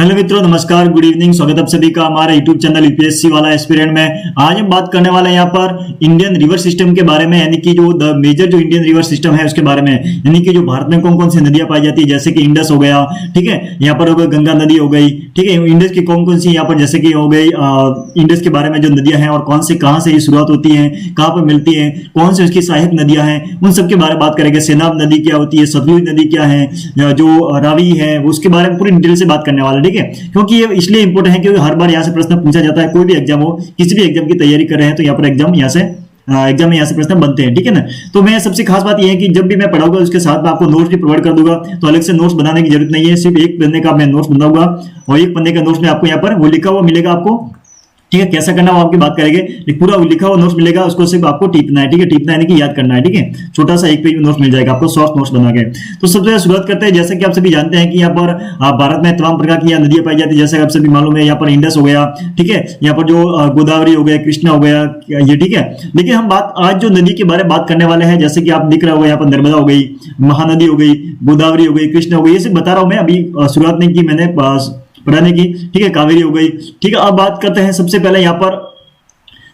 Hello मित्रों, नमस्कार, good evening. स्वागत है आप सभी का हमारे यूट्यूब चैनल यूपीएससी वाला एस्पिरेंट में। आज हम बात करने वाले हैं यहाँ पर इंडियन रिवर सिस्टम के बारे में, यानी कि जो द मेजर जो इंडियन रिवर सिस्टम है उसके बारे में, यानी कि जो भारत में कौन कौन सी नदियां पाई जाती है, जैसे कि इंडस हो गया, ठीक है, यहाँ पर हो गई गंगा नदी हो गई, ठीक है। इंडस की कौन कौन सी यहाँ पर जैसे कि हो गई इंडस के बारे में जो नदियां हैं और कौन से कहाँ से ये शुरुआत होती है, कहाँ पर मिलती है, कौन सी उसकी सहायक नदियां हैं, उन सब के बारे में बात करेंगे। सेनाब नदी क्या होती है, सतलुज नदी क्या है, जो रावी है उसके बारे में पूरी डिटेल से बात करने वाले, ठीक है। क्योंकि ये इसलिए इंपॉर्टेंट है क्योंकि हर बार यहाँ से प्रश्न पूछा जाता है, कोई भी एग्जाम हो, किसी भी एग्जाम की तैयारी कर रहे हैं तो यहाँ पर एग्जाम में यहाँ से प्रश्न बनते हैं, ठीक है ना। तो मैं सबसे खास बात यह है कि जब भी मैं पढ़ाऊंगा उसके साथ में आपको नोट्स भी प्रोवाइड कर दूंगा, तो अलग से नोट्स बनाने की जरूरत नहीं है। सिर्फ एक पन्ने का मैं नोट्स बनाऊंगा और एक पन्ने का नोट्स में आपको यहाँ पर वो लिखा हुआ मिलेगा आपको, ठीक है। कैसा करना वो आपकी बात करेंगे, पूरा लिखा हुआ नोट्स मिलेगा, उसको सिर्फ आपको टिपना है, ठीक है। टिपना यानी कि याद करना है, ठीक है। छोटा सा एक पेज में नोट्स मिल जाएगा आपको, शॉर्ट नोट्स बना के। तो सबसे पहले शुरुआत करते हैं। जैसे कि आप सभी जानते हैं कि यहाँ पर भारत में तमाम प्रकार की नदियां पाई जाती है, जैसे आप सभी मालूम है। यहाँ पर इंडस हो गया, ठीक है, यहाँ पर जो गोदावरी हो गया, कृष्णा हो गया, ये ठीक है। लेकिन हम बात आज जो नदी के बारे में बात करने वाले हैं, जैसे कि आप दिख रहा होगा यहाँ पर नर्मदा हो गई, महानदी हो गई, गोदावरी हो गई, कृष्णा हो गई, ये सब बता रहा हूं मैं, अभी शुरुआत नहीं की मैंने पढ़ाने की, ठीक है। कावेरी हो गई, ठीक है। अब बात करते हैं सबसे पहले यहाँ पर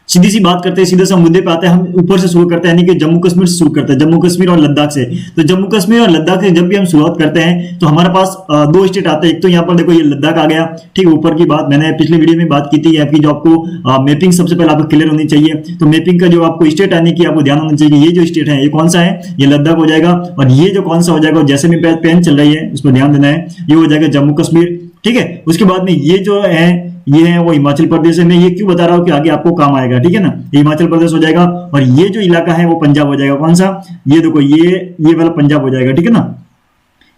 सीधी सी बात करते हैं, सीधे से मुद्दे पे आते हैं। हम ऊपर से शुरू करते हैं, यानी कि जम्मू कश्मीर से शुरू करते हैं, जम्मू कश्मीर और लद्दाख से। तो जम्मू कश्मीर और लद्दाख से जब भी हम शुरुआत करते हैं तो हमारे पास दो स्टेट आते हैं। एक तो यहाँ पर देखो ये लद्दाख आ गया, ठीक है। ऊपर की बात मैंने पिछले वीडियो में बात की थी, आपकी जो आपको मैपिंग सबसे पहले आपको क्लियर होनी चाहिए। तो मैपिंग का जो आपको स्टेट आने की आपको ध्यान होना चाहिए, ये जो स्टेट है ये कौन सा है, ये लद्दाख हो जाएगा। और ये जो कौन सा हो जाएगा, जैसे भी पेन चल रही है उस पर ध्यान देना है, ये हो जाएगा जम्मू कश्मीर, ठीक है। उसके बाद में ये जो है ये है वो हिमाचल प्रदेश है। मैं ये क्यों बता रहा हूँ कि आगे आपको काम आएगा, ठीक है ना। हिमाचल प्रदेश हो जाएगा और ये जो इलाका है वो पंजाब हो जाएगा। कौन सा, ये देखो ये वाला पंजाब हो जाएगा, ठीक है ना।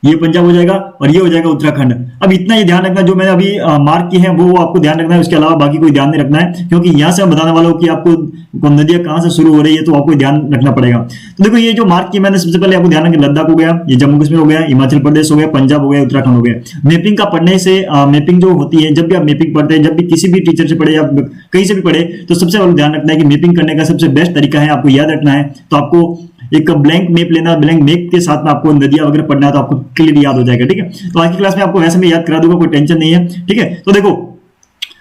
ये पंजाब हो जाएगा और ये हो जाएगा उत्तराखंड। अब इतना ये ध्यान रखना, जो मैंने अभी मार्क की है वो आपको ध्यान रखना है, उसके अलावा बाकी कोई ध्यान नहीं रखना है, क्योंकि यहाँ से मैं बताने वाला हूँ कि आपको नदियां कहाँ से शुरू हो रही है, तो आपको ध्यान रखना पड़ेगा। तो देखो ये जो मार्क की मैंने सबसे पहले आपको ध्यान रखना, लद्दाख हो गया, ये जम्मू कश्मीर हो गया, हिमाचल प्रदेश हो गया, पंजाब हो गया, उत्तराखंड हो गया। मैपिंग का पढ़ने से मैपिंग जो होती है, जब भी आप मैपिंग पढ़ते हैं, जब भी किसी भी टीचर से पढ़े या कहीं से भी पढ़े, तो सबसे पहले ध्यान रखना है कि मैपिंग करने का सबसे बेस्ट तरीका है, आपको याद रखना है। तो आपको एक ब्लैंक मैप लेना, ब्लैंक मैप के साथ में आपको नदियां वगैरह पढ़ना है, तो आपको क्लियर याद हो जाएगा, ठीक है। तो आज की क्लास में आपको वैसे मैं याद करा दूंगा, कोई टेंशन नहीं है, ठीक है। तो देखो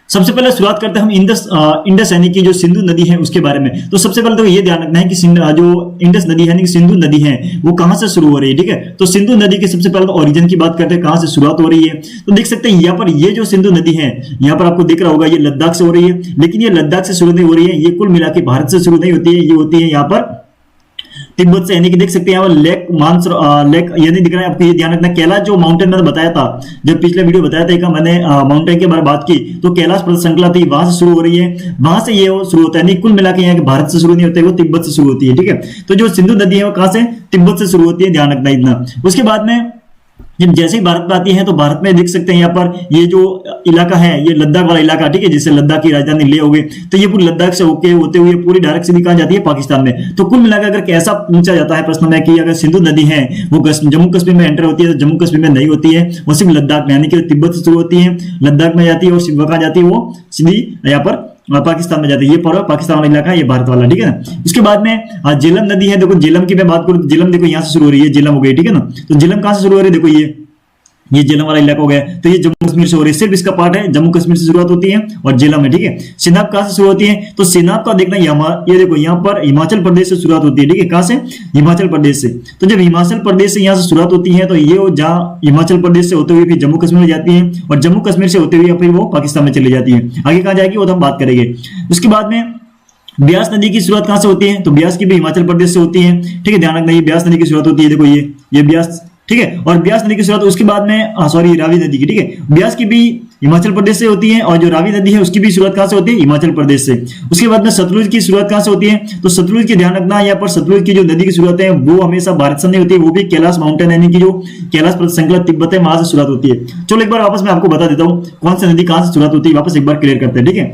सबसे पहले शुरुआत करते हैं हम इंडस यानी कि जो सिंधु नदी है उसके बारे में। तो सबसे पहले तो ये ध्यान रखना है कि जो इंडस नदी है, यानी कि सिंधु नदी है, वो कहां से शुरू हो रही है, ठीक है। तो सिंधु नदी के सबसे पहले तो ओरिजिन की बात करते हैं, कहां से शुरुआत हो रही है। तो देख सकते हैं यहाँ पर ये जो सिंधु नदी है, यहाँ पर आपको दिख रहा होगा ये लद्दाख से हो रही है, लेकिन ये लद्दाख से शुरू नहीं हो रही है, ये कुल मिला के भारत से शुरू नहीं होती है, ये होती है यहाँ पर तिब्बत से। यानी कि देख सकते हैं यहाँ लेक ये नहीं दिख रहा है आपको, ये ध्यान रखना। कैलाश जो माउंटेन मैंने बताया था, जब पिछले वीडियो बताया था कि मैंने माउंटेन के बारे में बात की, तो कैलाश पर्वत श्रृंखला थी, वहां से शुरू हो रही है, वहां से ये शुरू होता है। कुल मिला के यहाँ भारत से शुरू नहीं होता है, वो तिब्बत से शुरू होती है, ठीक है। तो जो सिंधु नदी है वो कहां से, तिब्बत से शुरू होती है, ध्यान रखना इतना। उसके बाद में जब जैसे ही भारत में आती है तो भारत में देख सकते हैं यहाँ पर ये जो इलाका है, ये लद्दाख वाला इलाका, ठीक है, जिससे लद्दाख की राजधानी ले हो गई। तो ये पूरी लद्दाख से होते हुए पूरी डायरेक्ट सीधी कहां जाती है, पाकिस्तान में। तो कुल मिलाकर अगर कैसा पूछा जाता है प्रश्न में कि अगर सिंधु नदी है वो जम्मू कश्मीर में एंटर होती है, तो जम्मू कश्मीर में नहीं होती है, वो सिर्फ लद्दाख में, यानी कि तिब्बत से शुरू होती है, लद्दाख में जाती है और कहां जाती है, वो सीधी यहाँ पर पाकिस्तान में जाती है। ये पूरा पाकिस्तान वाला इलाका है, ये भारत वाला, ठीक है ना। उसके बाद में झेलम नदी है, देखो झेलम की मैं बात करूं तो झेलम देखो यहाँ से शुरू हो रही है, झेलम हो गई, ठीक है ना। तो झेलम कहां से शुरू हो रही है, देखो ये झेलम वाला इलाका हो गया। तो ये जम्मू कश्मीर से हो रही है, सिर्फ इसका पार्ट है, जम्मू कश्मीर से शुरुआत होती है और झेलम है, ठीक है। सेनाब कहां से शुरू होती है, तो सेनाब का देखना ये देखो यहाँ पर हिमाचल प्रदेश से शुरुआत होती है, ठीक है। कहां से, हिमाचल प्रदेश से। तो जब हिमाचल प्रदेश से यहाँ से शुरुआत होती है तो ये जहाँ हिमाचल प्रदेश से होते हुए फिर जम्मू कश्मीर में जाती है और जम्मू कश्मीर से होते हुए फिर वो पाकिस्तान में चली जाती है। आगे कहां जाएगी वो तो हम बात करेंगे। उसके बाद में ब्यास नदी की शुरुआत कहां से होती है, तो ब्यास की भी हिमाचल प्रदेश से होती है, ठीक है। ध्यान रखना ये ब्यास नदी की शुरुआत होती है, देखो ये ब्यास, ठीक है। और ब्यास नदी की शुरुआत उसके बाद में रावी नदी की, ठीक है, ब्यास की भी हिमाचल प्रदेश से होती है और जो रावी नदी है उसकी भी शुरुआत कहां से होती है, हिमाचल प्रदेश से। उसके बाद में सतलुज की शुरुआत कहां से होती है, तो सतलुज की ध्यान रखना, यहाँ पर सतलुज की जो नदी की शुरुआत है वो हमेशा भारत से नहीं होती है, वो भी कैलाश माउंटेन यानी कि जो कैलाश पर्वत श्रृंखला तिब्बत है वहां से शुरुआत होती है। चलो एक बार वापस मैं आपको बता देता हूँ कौन सी नदी कहां से शुरुआत होती है, वापस एक बार क्लियर करते हैं, ठीक है।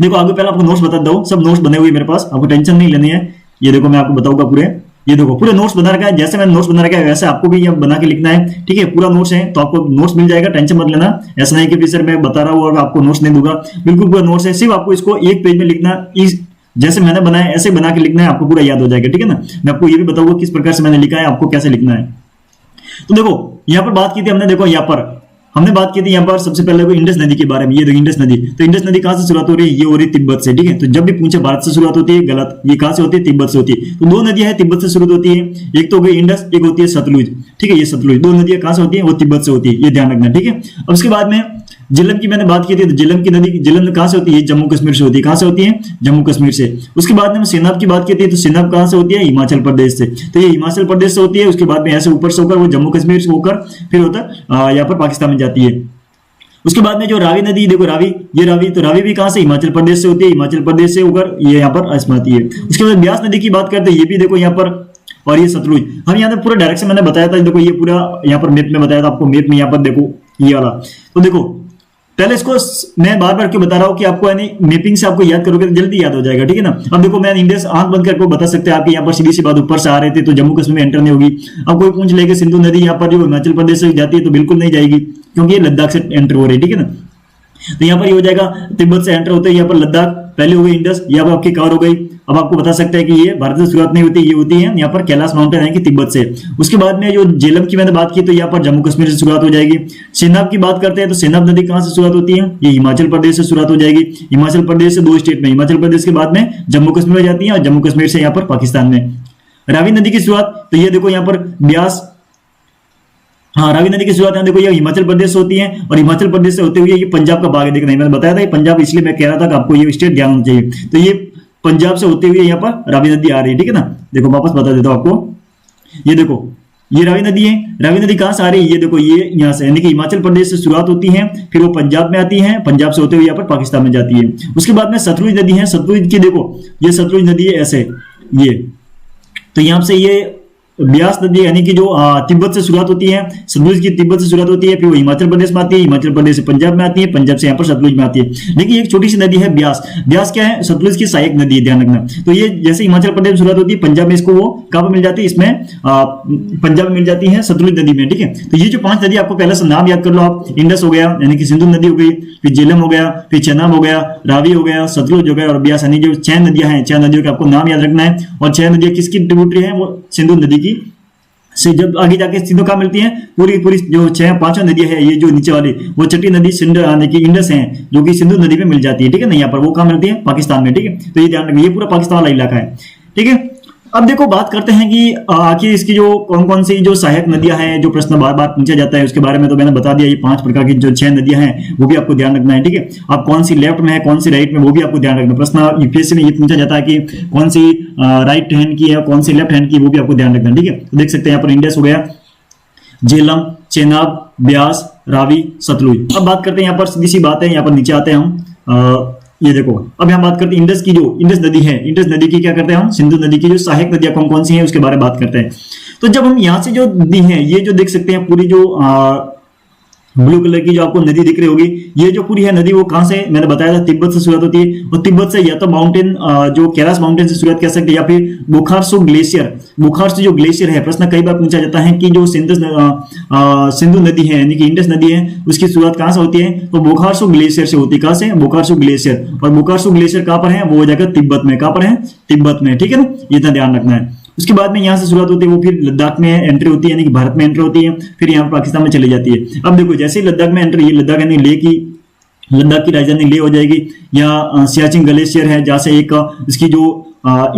देखो आगे पहले आपको नोट्स बता देता हूँ, सब नोट्स बने हुए मेरे पास, आपको टेंशन नहीं लेनी है। ये देखो मैं आपको बताऊंगा पूरे, ये देखो पूरे नोट्स बना रखा है, जैसे मैंने नोट्स बना रखा है वैसे आपको भी ये बना के लिखना है, ठीक है। पूरा नोट्स है तो आपको नोट्स मिल जाएगा, टेंशन मत लेना। ऐसा नहीं कि फिर सर मैं बता रहा हूँ और आपको नोट्स नहीं दूंगा, बिल्कुल पूरा नोट्स है। सिर्फ आपको इसको एक पेज में लिखना, जैसे मैंने बनाया ऐसे बना के लिखना है, आपको पूरा याद हो जाएगा, ठीक है ना। मैं आपको ये भी बताऊंगा किस प्रकार से मैंने लिखा है, आपको कैसे लिखना है। तो देखो यहाँ पर बात की थी हमने, देखो यहाँ पर हमने बात की थी यहाँ पर सबसे पहले को इंडस नदी के बारे में। ये देखो इंडस नदी, तो इंडस नदी कहां से शुरुआत हो रही है? ये हो रही है तिब्बत से, ठीक है। तो जब भी पूछे भारत से शुरुआत होती है, गलत। ये कहां से होती है? तिब्बत से होती है। तो दो नदियां हैं तिब्बत से शुरू होती है, एक तो हो गई इंडस, एक होती है सतलुज, ठीक है। ये सतलुज, दो नदियां कहां से होती है? वो तिब्बत से होती है, ये ध्यान रखना, ठीक है। अब उसके बाद में झेलम की मैंने बात की थी, तो झेलम की नदी, झेलम कहां से होती है? जम्मू कश्मीर से होती है। कहां से होती है? जम्मू कश्मीर से। उसके बाद में हम सेनाब की बात की थी, तो सेनाब कहां से होती है? हिमाचल प्रदेश से। तो ये हिमाचल प्रदेश से होती है, उसके बाद में ऐसे ऊपर से होकर वो जम्मू कश्मीर से होकर फिर होता यहाँ पर पाकिस्तान में जाती है। उसके बाद में जो रावी नदी, देखो रावी, ये रावी, तो रावी भी कहां से? हिमाचल प्रदेश से होती है, हिमाचल प्रदेश से होकर ये यहाँ पर आसमाती है। उसके बाद ब्यास नदी की बात करते हैं, ये भी देखो यहाँ पर, और ये सतलुज। हम यहाँ पर पूरा डायरेक्शन मैंने बताया था, देखो ये पूरा यहाँ पर मैप में बताया था आपको, मैप में यहाँ पर देखो ये वाला। तो देखो पहले इसको मैं बार बार क्यों बता रहा हूँ कि आपको यानी मैपिंग से आपको याद करोगे तो जल्दी याद हो जाएगा, ठीक है ना। अब देखो मैं इंडिया से आंख बंद करके बता सकते हैं आपके यहाँ पर सीधी सी बात, ऊपर से आ रहे थे तो जम्मू कश्मीर में एंटर नहीं होगी। अब कोई पूछ लेके सिंधु नदी यहाँ पर जो हिमाचल प्रदेश से जाती है तो बिल्कुल नहीं जाएगी, क्योंकि ये लद्दाख से एंटर हो रही है, ठीक है ना। तो यहाँ पर ये हो जाएगा तिब्बत से एंटर होते हैं यहाँ पर लद्दाख, पहले हो गई इंडस, यहाँ पर आपकी कवर हो गई। अब आपको बता सकते हैं कि ये भारत से शुरुआत नहीं होती, ये होती है यहाँ पर कैलाश माउंटेन है कि तिब्बत से। उसके बाद में जो झेलम की मैंने बात की, तो यहाँ पर जम्मू कश्मीर से शुरुआत हो जाएगी। सेनाब की बात करते हैं, तो सेनाब नदी कहां से शुरुआत होती है? ये हिमाचल प्रदेश से शुरुआत हो जाएगी। हिमाचल प्रदेश से दो स्टेट में, हिमाचल प्रदेश के बाद में जम्मू कश्मीर में जाती है, और जम्मू कश्मीर से यहाँ पर पाकिस्तान में। रावी नदी की शुरुआत, तो ये देखो यहाँ पर ब्यास, हाँ रावी नदी की शुरुआत है, देखो ये हिमाचल प्रदेश से होती है, और हिमाचल प्रदेश से होते हुए ये पंजाब का भाग है। देखना मैंने बताया था ये पंजाब, इसलिए मैं कह रहा था कि आपको ये स्टेट ध्यान होना चाहिए। तो ये पंजाब से होते हुए यहाँ पर रावी नदी आ रही है, ठीक है ना। देखो वापस बता देता हूं आपको, ये देखो ये रावी नदी है। रावी नदी कहां से आ रही है? ये देखो ये यहाँ से, यानी कि हिमाचल प्रदेश से शुरुआत होती है, फिर वो पंजाब में आती है, पंजाब से होते हुए यहाँ पर पाकिस्तान में जाती है। उसके बाद में सतलुज नदी है, सतलुज की देखो ये सतलुज नदी है ऐसे, ये तो यहाँ से ये ब्यास नदी, यानी कि जो तिब्बत से शुरुआत होती है, सतलुज की तिब्बत से शुरुआत होती है, फिर वो हिमाचल प्रदेश में आती है, हिमाचल प्रदेश से पंजाब में आती है, पंजाब से यहाँ पर सतलुज में आती है। लेकिन एक छोटी सी नदी है ब्यास, ब्यास क्या है? सतलुज की सहायक नदी है, ध्यान रखना। तो ये जैसे हिमाचल प्रदेश में शुरुआत होती है, पंजाब में इसको वो कहां पर मिल जाती है? इसमें पंजाब में मिल जाती है सतलुज नदी में, ठीक है। तो ये जो 5 नदी आपको पहले से नाम याद कर लो आप, इंडस हो गया यानी कि सिंधु नदी हो गई, फिर झेलम हो गया, फिर चेनाब हो गया, रावी हो गया, सतलुज हो गया और ब्यास, यानी जो 6 नदियां हैं, 6 नदियों के आपको नाम याद रखना है। और 6 नदियां किसकी ट्रिब्यूटरी है? वो सिंधु नदी की से जब आगे जाके सिंधु कहां मिलती है? पूरी पूरी जो 5 नदियां है, ये जो नीचे वाली वो छठी नदी सिंधु यानी कि इंडस है, जो कि सिंधु नदी में मिल जाती है, ठीक है ना। यहाँ पर वो कहां मिलती है? पाकिस्तान में, ठीक है। तो ये ध्यान रखिए, ये पूरा पाकिस्तान वाला इलाका है, ठीक है। अब देखो बात करते हैं कि आखिर इसकी जो कौन कौन सी जो सहायक नदियां हैं, जो प्रश्न बार बार पूछा जाता है उसके बारे में तो मैंने बता दिया। ये 5 प्रकार की जो 6 नदियां हैं वो भी आपको ध्यान रखना है, ठीक है। अब कौन सी लेफ्ट में है, कौन सी राइट में, वो भी आपको ध्यान रखना। प्रश्न यूपीएससी में ये पूछा जाता है कि कौन सी राइट हैंड की है, कौन सी लेफ्ट हैंड की, वो भी आपको ध्यान रखना, ठीक है। तो देख सकते हैं यहाँ पर इंडस हो गया, झेलम, चेनाब, ब्यास, रावी, सतलुज। अब बात करते हैं यहाँ पर सीधी सी बात है, यहाँ पर नीचे आते हैं हम। ये देखो अब हम बात करते हैं इंडस की, जो इंडस नदी है, इंडस नदी की क्या करते हैं हम? सिंधु नदी की जो सहायक नदियां कौन कौन सी हैं उसके बारे में बात करते हैं। तो जब हम यहाँ से जो नदी है, ये जो देख सकते हैं पूरी जो ब्लू कलर की जो आपको नदी दिख रही होगी, ये जो पूरी है नदी वो कहां से? मैंने बताया था तिब्बत से शुरुआत होती है, और तिब्बत से या तो माउंटेन जो कैलाश माउंटेन से शुरुआत कर सकते हैं, या फिर बुखारसू ग्लेशियर, बुखारसू जो ग्लेशियर है। प्रश्न कई बार पूछा जाता है कि जो सिंधु नदी है यानी कि इंडस नदी है, उसकी शुरुआत कहां से होती है? तो बुखारसू ग्लेशियर से होती है। कहां से? बुखारसू ग्लेशियर। और बुखारसू ग्लेशियर कहां पर है? वो हो जाएगा तिब्बत में। कहां पर है? तिब्बत में, ठीक है ना। इतना ध्यान रखना है। उसके बाद में यहाँ से शुरुआत होती है, वो फिर लद्दाख में एंट्री होती है, यानी कि भारत में एंट्री होती है, फिर यहाँ पाकिस्तान में चली जाती है। अब देखो जैसे ही लद्दाख में एंट्री, ये लद्दाख यानी लद्दाख की राजधानी लेह हो जाएगी, या सियाचिन ग्लेशियर है जहाँ से एक इसकी जो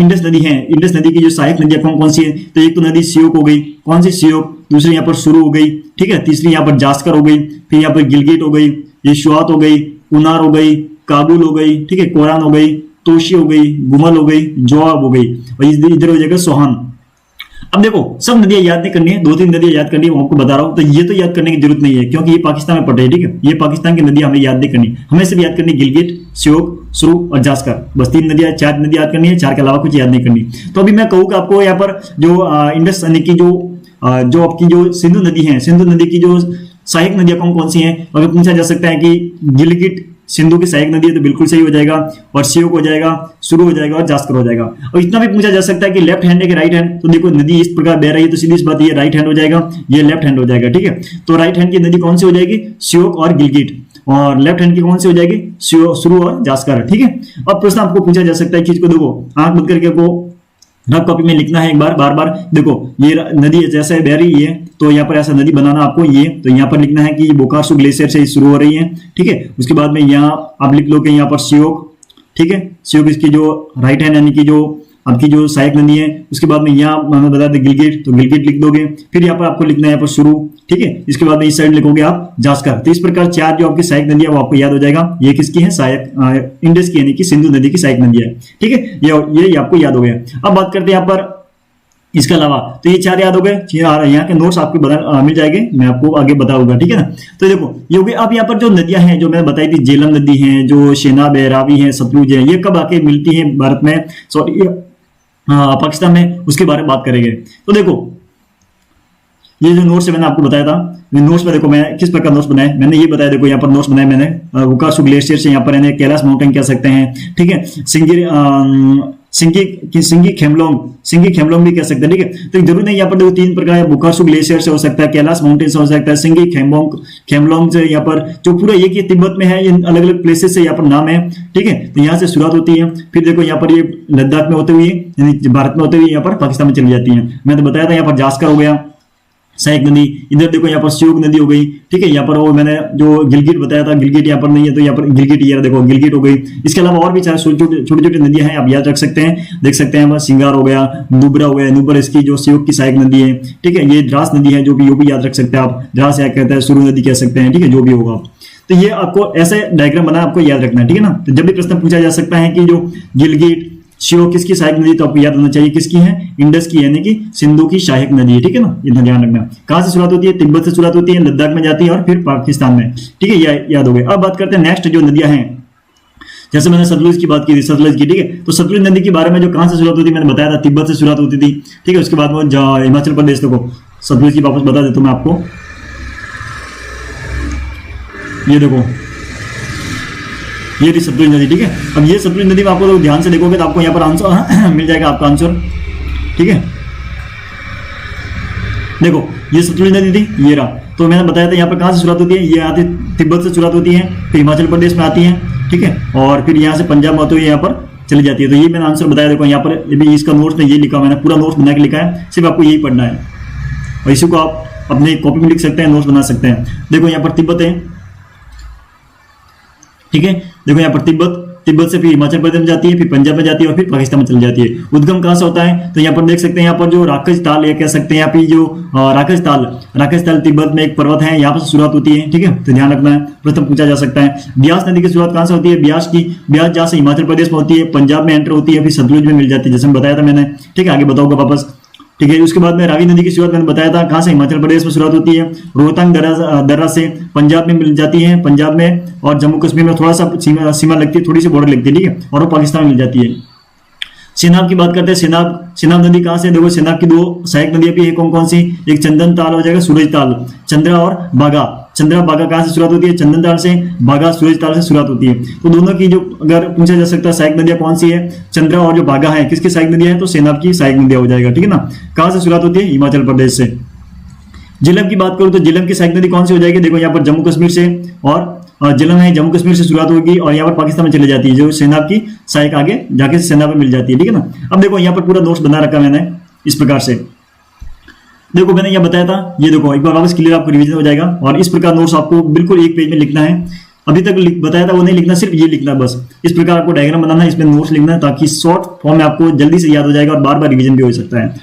इंडस नदी है, इंडस नदी की जो सहायक नदियां कौन कौन सी है? तो एक तो नदी सियोक हो गई, कौन सी? सियोक। दूसरी यहाँ पर शुरू हो गई, ठीक है। तीसरी यहाँ पर जास्कर हो गई, फिर यहाँ पर गिलगिट हो गई, ये शुआत हो गई, कुनार हो गई, काबुल हो गई, ठीक है, कोरान हो गई, तोशी हो गई, गुमल हो गई, जोआब हो गई, और इधर हो जाएगा सोहान। अब देखो सब नदियां याद नहीं करनी है, 2-3 नदियां याद करनी है, मैं आपको बता रहा हूं। तो ये तो याद करने की जरूरत नहीं है क्योंकि ये पाकिस्तान में पड़े है, ठीक है। ये पाकिस्तान की नदियां हमें याद नहीं करनी, हमें सिर्फ याद करनी गिलगिट, श्योक, सुरू और जास्कर। बस 3 नदियां, 4 नदियां याद करनी है, 4 के अलावा कुछ याद नहीं करनी। तो अभी मैं कहूँ कि आपको यहाँ पर जो इंडस यानी कि जो आपकी जो सिंधु नदी है, सिंधु नदी की जो सहायक नदियां कौन कौन सी हैं, अगर पूछा जा सकता है कि गिलगिट सिंधु की सहायक नदी है तो बिल्कुल सही हो जाएगा, और सियोक हो जाएगा, शुरू हो जाएगा और जास्कर हो जाएगा। और इतना भी पूछा जा सकता है कि लेफ्ट हैंड है कि राइट हैंड, तो देखो नदी इस प्रकार बह रही है तो सीधी सी बात ये राइट हैंड हो जाएगा, ये लेफ्ट हैंड हो जाएगा, ठीक है। तो राइट हैंड की नदी कौन सी हो जाएगी? सियोक और गिलगिट, और लेफ्ट हैंड की कौन सी हो जाएगी? शुरू और जास्कर, ठीक है। अब प्रश्न आपको पूछा जा सकता है कि इसको देखो आंख बंद करके आपको रफ कॉपी में लिखना है एक बार, बार बार। देखो ये नदी जैसे बह रही है तो यहाँ पर ऐसा नदी बनाना आपको, ये तो यहाँ पर लिखना है कि बोकार्सू ग्लेशियर से शुरू हो रही है, ठीक है। उसके बाद में यहाँ आप लिख लो कि यहाँ पर श्योक, ठीक है, श्योक इसकी जो राइट हैंड यानी कि जो आपकी जो सहायक नदी है। उसके बाद में यहाँ हमें बता दें गिलगिट, तो गिलगिट लिख दोगे। फिर यहाँ पर आपको लिखना है यहाँ पर शुरू, ठीक है। इसके बाद में इस साइड लिखोगे आप जास्कर। तो इस प्रकार 4 जो आपकी सहायक नदी है वो आपको याद हो जाएगा। ये किसकी है? सहायक इंडस की यानी कि सिंधु नदी की सहायक नदी है, ठीक है। ये आपको याद हो गया। अब बात करते हैं यहाँ पर इसके अलावा, तो ये 4 याद हो गए। यहाँ के नोट्स आपको मिल जाएंगे, मैं आपको आगे बताऊंगा, ठीक है ना। तो देखो ये हो गए। अब यहाँ पर जो नदियां हैं जो मैंने बताई थी, झेलम नदी है, जो शेनाब है, रावी है, सतलुज है, ये कब आके मिलती है भारत में, सॉरी पाकिस्तान में, उसके बारे में बात करेंगे। तो देखो ये जो नोट्स है मैंने आपको बताया था, नोट्स में देखो मैं किस प्रकार नोट्स बनाए मैंने ये बताया। देखो यहाँ पर नोट्स बनाए मैंने, बोकार्सू ग्लेशियर से यहाँ पर कैलाश माउंटेन कह सकते हैं, ठीक है। सिंगी खेमलोंग भी कह सकते हैं, ठीक है। तो जरूर नहीं, यहाँ पर देखो 3 प्रकार है, बोकार्सू ग्लेशियर से हो सकता है, कैलाश माउंटेन से हो सकता है, सिंगी खेमलोंग से यहाँ पर जो पूरा ये तिब्बत में है, इन अलग अलग प्लेसेस से यहाँ पर नाम है, ठीक है। तो यहाँ से शुरुआत होती है। फिर देखो यहाँ पर ये लद्दाख में होते हुए यानी भारत में होते हुए यहाँ पर पाकिस्तान में चली जाती है। मैंने तो बताया था यहाँ पर जास्कर हो गया सहायक नदी, इधर देखो यहाँ पर श्योक नदी हो गई, ठीक है। यहाँ पर वो मैंने जो गिलगिट बताया था, गिलगिट यहाँ पर नहीं है, तो यहाँ पर गिलगिट, ये देखो गिलगिट हो गई। इसके अलावा और भी चाहे छोटी छोटी नदियां हैं, आप याद रख सकते हैं, देख सकते हैं। सिंगार हो गया, नुब्रा हो गया, नुब्रा इसकी जो श्योक की सहायक नदी है, ठीक है। ये द्रास नदी है जो भी याद रख सकते हैं आप, द्रास या कहते हैं सुरु नदी कह सकते हैं, ठीक है, जो भी होगा। तो ये आपको ऐसे डायग्राम बना आपको याद रखना है, ठीक है ना। तो जब भी प्रश्न पूछा जा सकता है कि जो गिलगिट श्योक किसकी सहायक नदी, तो आपको याद होना चाहिए किसकी है, इंडस की यानी कि सिंधु की सहायक नदी है, ठीक है ना। इतना ध्यान रखना। कहां से शुरुआत होती है? तिब्बत से शुरुआत होती है, लद्दाख में जाती है और फिर पाकिस्तान में, ठीक है। याद हो गए। अब बात करते हैं नेक्स्ट जो नदियां हैं, जैसे मैंने सतलुज की बात की थी, सतलुज की, ठीक है। तो सतलुज नदी के बारे में जो कहां से शुरुआत होती है मैंने बताया था, तिब्बत से शुरुआत होती थी, ठीक है। उसके बाद में हिमाचल प्रदेश, देखो सतलुज की वापस बता देता हूं मैं आपको, ये देखो ये थी सतलुज नदी, ठीक है। अब ये सतलुज नदी में आपको तो ध्यान से देखोगे तो आपको यहाँ पर आंसर मिल जाएगा, आपका आंसर, ठीक है। देखो ये सतलुज नदी थी, ये रहा। तो मैंने बताया था यहाँ पर कहाँ से शुरुआत होती है, ये आती तिब्बत से शुरुआत होती है, फिर हिमाचल प्रदेश में आती है, ठीक है, और फिर यहाँ से पंजाब में होते हुए यहाँ पर चली जाती है। तो ये मैंने आंसर बताया। देखो यहाँ पर ये भी इसका नोट्स में ये लिखा, मैंने पूरा नोट्स बना के लिखा है, सिर्फ आपको यही पढ़ना है और इसी को आप अपने कॉपी में लिख सकते हैं, नोट्स बना सकते हैं। देखो यहाँ पर तिब्बत है, ठीक है। देखो यहाँ पर तिब्बत से फिर हिमाचल प्रदेश में जाती है, फिर पंजाब में जाती है और फिर पाकिस्तान में चली जाती है। उद्गम कहां से होता है? तो यहाँ पर देख सकते हैं, यहाँ पर जो राकज ताल ये कह सकते हैं, यहाँ पे जो राकज ताल तिब्बत में एक पर्वत है, यहाँ पर शुरुआत होती है, ठीक है। तो ध्यान रखना है, प्रश्न पूछा जा सकता है। ब्यास नदी की शुरुआत कहां से होती है? ब्यास जहाँ से हिमाचल प्रदेश में होती है, पंजाब में एंटर होती है, फिर सतलुज में मिल जाती है, जैसे बताया था मैंने, ठीक है। आगे बताऊंगा वापस, ठीक है। उसके बाद में रावी नदी की शुरुआत मैंने बताया था, कहां से? हिमाचल प्रदेश में शुरुआत होती है, रोहतांग दर्रा से पंजाब में मिल जाती है, पंजाब में और जम्मू कश्मीर में थोड़ा सा सीमा लगती है, थोड़ी सी बॉर्डर लगती है, ठीक है, और वो पाकिस्तान में मिल जाती है। सेनाब की बात करते हैं। सेनाब नदी कहां से? देखो सेनाब की 2 सहायक नदियां भी है, कौन सी? एक चंदन ताल हो जाएगा, सूरज ताल, चंद्रा और बागा। चंद्रा बागा कहां से शुरुआत होती है? चंदन ताल से, बागा सूरज ताल से शुरुआत होती है। तो दोनों की जो अगर पूछा जा सकता है सहायक नदियां कौन सी है, चंद्रा और जो बागा है, किसकी सहायक नदियां है? तो सेनाब की सहायक नदियां हो जाएगा, ठीक है ना। कहां से शुरुआत होती है? हिमाचल प्रदेश से। झेलम की बात करूं तो झेलम की सहायक नदी कौन सी हो जाएगी? देखो यहाँ पर जम्मू कश्मीर से, और झेलम है जम्मू कश्मीर से शुरुआत होगी और यहाँ पर पाकिस्तान में चली जाती है, जो सेनाब की सहायक आगे जाके सेनाब में मिल जाती है, ठीक है ना। अब देखो यहाँ पर पूरा नोट्स बना रखा मैंने इस प्रकार से। देखो मैंने यह बताया था, ये देखो एक बार वापस क्लियर आपको रिवीजन हो जाएगा। और इस प्रकार नोट्स आपको बिल्कुल एक पेज में लिखना है, अभी तक बताया था वो नहीं लिखना, सिर्फ ये लिखना है बस। इस प्रकार आपको डायग्राम बनाना है, इसमें नोट्स लिखना है, ताकि शॉर्ट फॉर्म में आपको जल्दी से याद हो जाएगा और बार बार रिवीजन भी हो सकता है।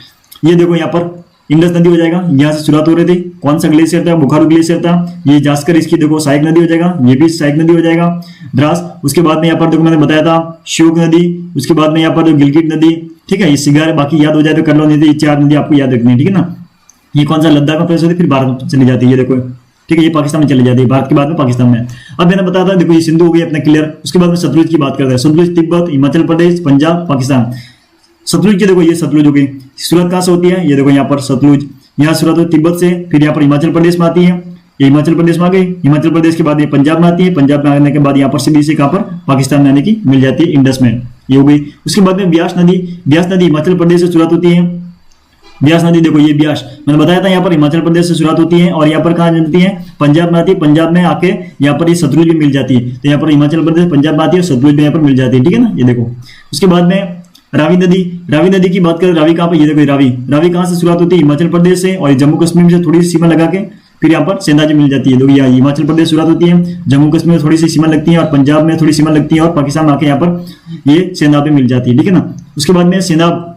ये देखो यहाँ पर इंडस नदी हो जाएगा, यहाँ से शुरुआत हो रही थी, कौन सा ग्लेशियर था? बोकारो ग्लेशियर था। ये जास्कर इसकी देखो सहायक नदी हो जाएगा, ये भी सहायक नदी हो जाएगा, द्रास। उसके बाद में यहाँ पर देखो मैंने बताया था श्योक नदी, उसके बाद में यहाँ पर गिलगिट नदी, ठीक है। ये सिगार, बाकी याद हो जाए तो कर लो, नहीं तो ये 4 नदी आपको याद रखनी है, ठीक है ना। ये कौन सा? लद्दाख में प्रवेश होती है, फिर भारत में चली जाती है, ये देखो, ठीक है। ये पाकिस्तान में चली जाती है, भारत के बाद में पाकिस्तान में। अब मैंने बताया था, देखो ये सिंधु हो गई अपने क्लियर। उसके बाद में सतलुज की बात करते हैं। सतलुज तिब्बत, हिमाचल प्रदेश, पंजाब, पाकिस्तान। सतलुज की देखो ये सतलुज हो गई, शुरुआत कहां से होती है? ये देखो यहाँ पर सतलुज, यहाँ शुरुआत होती है तिब्बत से, फिर यहाँ पर हिमाचल प्रदेश में आती है, ये हिमाचल प्रदेश में आ गई। हिमाचल प्रदेश के बाद ये पंजाब में आती है, पंजाब में आने के बाद यहाँ पर सीधी से कहां पर? पाकिस्तान में आने की मिल जाती है, इंडस में, ये हो गई। उसके बाद में ब्यास नदी हिमाचल प्रदेश से शुरुआत होती है। ब्यास नदी देखो, ये ब्यास मैंने बताया था, यहाँ पर हिमाचल प्रदेश से शुरुआत होती है और यहाँ पर कहाँ जाती है? पंजाब में आती है, पंजाब में आके यहाँ पर ये सतलुज भी मिल जाती है। तो यहाँ पर हिमाचल प्रदेश पंजाब में आती है, सतलुज भी यहाँ पर मिल जाती है, ठीक है ना। ये देखो उसके बाद में रावी नदी की बात करें, रावी कहाँ पे, ये देखो रावी कहाँ से शुरुआत होती है, हिमाचल प्रदेश से, और जम्मू कश्मीर से थोड़ी सी सीमा लगा के फिर यहाँ पर सेंधा जी मिल जाती है। देखो यहाँ हिमाचल प्रदेश शुरुआत होती है, जम्मू कश्मीर में थोड़ी सी सीमा लगती है, और पंजाब में थोड़ी सीमा लगती है, और पाकिस्तान में आके यहाँ पर ये सेंधा पे मिल जाती है, ठीक है ना। उसके बाद में सेंधाब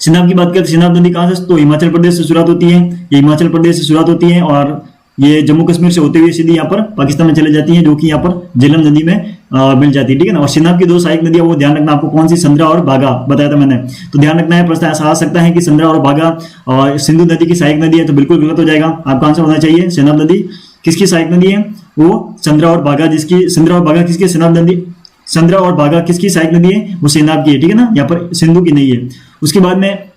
की बात करें, सेंधाब नदी कहाँ से, तो हिमाचल प्रदेश से शुरुआत होती है, ये हिमाचल प्रदेश से शुरुआत होती है, और ये जम्मू कश्मीर से होते हुए सीधी यहाँ पर पाकिस्तान में चले जाती है, जो कि यहाँ पर झेलम नदी में मिल जाती है, ठीक है ना। और सेंधाब की दो सहायक नदियां, वो ध्यान रखना आपको, कौन सी, संद्रा और बाघा बताया था मैंने, तो ध्यान रखना है। प्रश्न ऐसा आ सकता है कि संद्रा और बाघा और सिंधु नदी की सहायक नदी है, तो बिल्कुल गलत हो जाएगा। आपका आंसर होना चाहिए सेंधाब नदी किसकी सहायक नदी है, वो संद्रा और बाघा, जिसकी संद्रा और बाघा किसकी, सेंधाब नदी, संद्रा और बाघा किसकी सहायक नदी है, वो सेंधाब की है, ठीक है ना, यहाँ पर सिंधु की नहीं है। उसके बाद में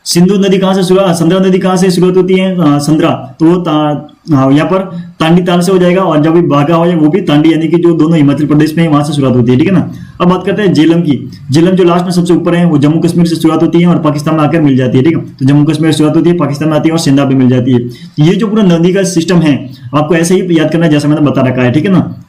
सिंधु नदी कहाँ से शुरुआत, संद्रा नदी कहाँ से शुरुआत होती है, संद्रा, तो वो यहाँ पर तांडी ताल से हो जाएगा, और जब भी बाघा हो जाए वो भी तांडी, यानी कि जो दोनों हिमाचल प्रदेश में वहां से शुरुआत होती है, ठीक है ना। अब बात करते हैं झेलम की। झेलम जो लास्ट में सबसे ऊपर है, वो जम्मू कश्मीर से शुरुआत होती है और पाकिस्तान में आकर मिल जाती है, ठीक है। तो जम्मू कश्मीर से शुरुआत होती है, पाकिस्तान में आती है और सेंधाब पे मिल जाती है। ये जो पूरा नदी का सिस्टम है आपको ऐसे ही याद करना है जैसा मैंने बता रखा है, ठीक है ना।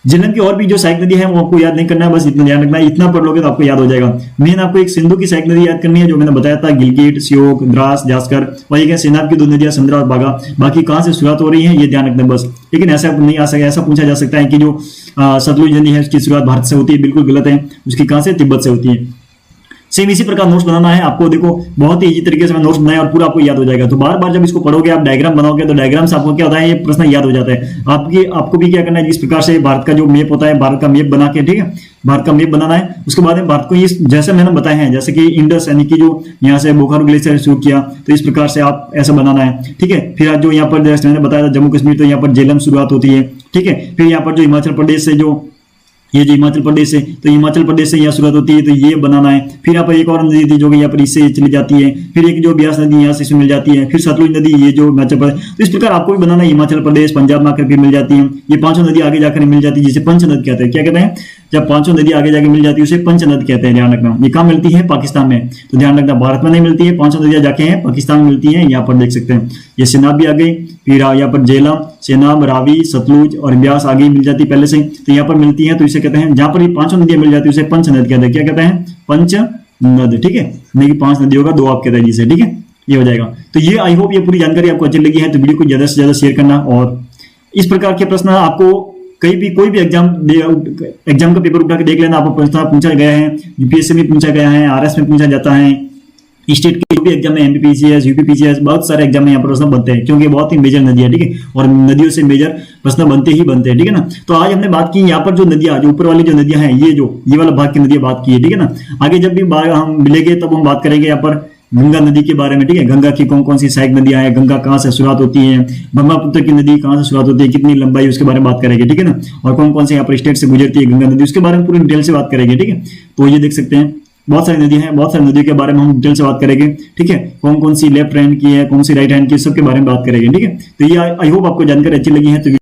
झेलम की और भी जो सहायक नदी है वो आपको याद नहीं करना है, बस इतना ध्यान रखना है, इतना पढ़ लोगे तो आपको याद हो जाएगा। मेन आपको एक सिंधु की सहायक नदी याद करनी है, जो मैंने बताया था, गिलगिट, श्योक, द्रास, जास्कर, और ये सेंधाब की दो नदियां संद्रा और बाघा, बाकी कहां से शुरुआत हो रही है ये ध्यान रखना है बस। लेकिन ऐसा नहीं आ सके, ऐसा पूछा जा सकता है कि जो सतलुज नदी है उसकी शुरुआत भारत से होती है, बिल्कुल गलत है, उसकी कहां से, तिब्बत से होती है। सेम इसी प्रकार नोट्स बनाना है आपको, देखो बहुत ही इजी तरीके से मैं नोट्स बनाया और पूरा आपको याद हो जाएगा। तो बार बार जब इसको पढ़ोगे, आप डायग्राम बनाओगे, तो डायग्राम से आपको क्या होता है, ये प्रश्न याद हो जाता है। आपको भी क्या करना है, जिस प्रकार से भारत का जो मैप होता है, भारत का मैप बना के, ठीक है, भारत का मैप बनाना है। उसके बाद में भारत को ये जैसे मैंने बताया है, जैसे कि इंडस यानी कि जो यहाँ से बोकारो ग्लेशियर शुरू किया, तो इस प्रकार से आप ऐसा बनाना है, ठीक है। फिर आज जो यहाँ पर जैसे मैंने बताया था जम्मू कश्मीर, तो यहाँ पर झेलम शुरुआत होती है, ठीक है। फिर यहाँ पर जो हिमाचल प्रदेश से ये जो हिमाचल प्रदेश से, तो हिमाचल प्रदेश से यहाँ शुरुआत होती है, तो ये बनाना है। फिर यहाँ पर एक और नदी थी जो कि यहाँ पर इससे चली जाती है, फिर एक जो ब्यास नदी यहाँ से इसमें मिल जाती है, फिर सतलुज नदी, ये जो हिमाचल प्रदेश, तो इस प्रकार आपको भी बनाना है। हिमाचल प्रदेश, पंजाब में आकर फिर मिल जाती है, ये पांचों नदी आगे जाकर मिल जाती है, जिसे पंचनद कहते हैं। क्या कहते हैं, जब पांचों नदी आगे जाके मिल जाती है उसे पंचनद कहते हैं, ध्यान रखना। ये कहाँ मिलती है, पाकिस्तान में, तो ध्यान रखना भारत में नहीं मिलती है, पांचों नदियां जाके हैं पाकिस्तान में मिलती है। यहाँ पर देख सकते हैं ये सेनाब भी आ गई, फिर यहाँ पर झेलम, सेनाब, रावी, सतलुज और ब्यास आगे मिल जाती है पहले से, तो यहाँ पर मिलती है, तो इसे कहते हैं, जहां पर ये पांचों नदियां मिल जाती है उसे पंचनद कहते हैं। क्या कहते हैं, पंचनद, ठीक है, नहीं कि पांच नदियों का दो आप कहते हैं जिसे, ठीक है, ये हो जाएगा। तो ये आई होप ये पूरी जानकारी आपको अच्छी लगी है, तो वीडियो को ज्यादा से ज्यादा शेयर करना। और इस प्रकार के प्रश्न आपको कहीं भी कोई भी एग्जाम का पेपर उठा के देख लेना, आपको प्रश्न पूछा गया है, यूपीएससी में पूछा गया है, आरएस में पूछा जाता है, स्टेट के जो भी एग्जाम है, एमपीपीसीएस, यूपीपीसीएस, बहुत सारे एग्जाम में यहाँ पर प्रश्न बनते हैं, क्योंकि बहुत ही मेजर नदी है, ठीक है, और नदियों से मेजर प्रश्न बनते ही बनते हैं, ठीक है ना। तो आज हमने बात की यहाँ पर जो नदियां, जो ऊपर वाली जो नदियां हैं, ये वाला भाग की नदियां बात की है, ठीक है ना। आगे जब भी हम मिलेंगे तब हम बात करेंगे यहाँ पर गंगा नदी के बारे में, ठीक है, गंगा की कौन कौन सी सहायक नदियां हैं, गंगा कहाँ से शुरुआत होती है, ब्रह्मपुत्र की नदी कहाँ से शुरुआत होती है, कितनी लंबाई, उसके बारे में बात करेंगे, ठीक है ना। और कौन कौन से यहाँ पर स्टेट से गुजरती है गंगा नदी, उसके बारे में पूरी डिटेल से बात करेंगे, ठीक है। तो ये देख सकते हैं बहुत सारी नदियां हैं, बहुत सारी नदियों के बारे में हम डिटेल से बात करेंगे, ठीक है, कौन कौन सी लेफ्ट हैंड की है, कौन सी राइट हैंड की, सबके बारे में बात करेंगे, ठीक है। तो ये आई होप आपको जानकारी अच्छी लगी है। तो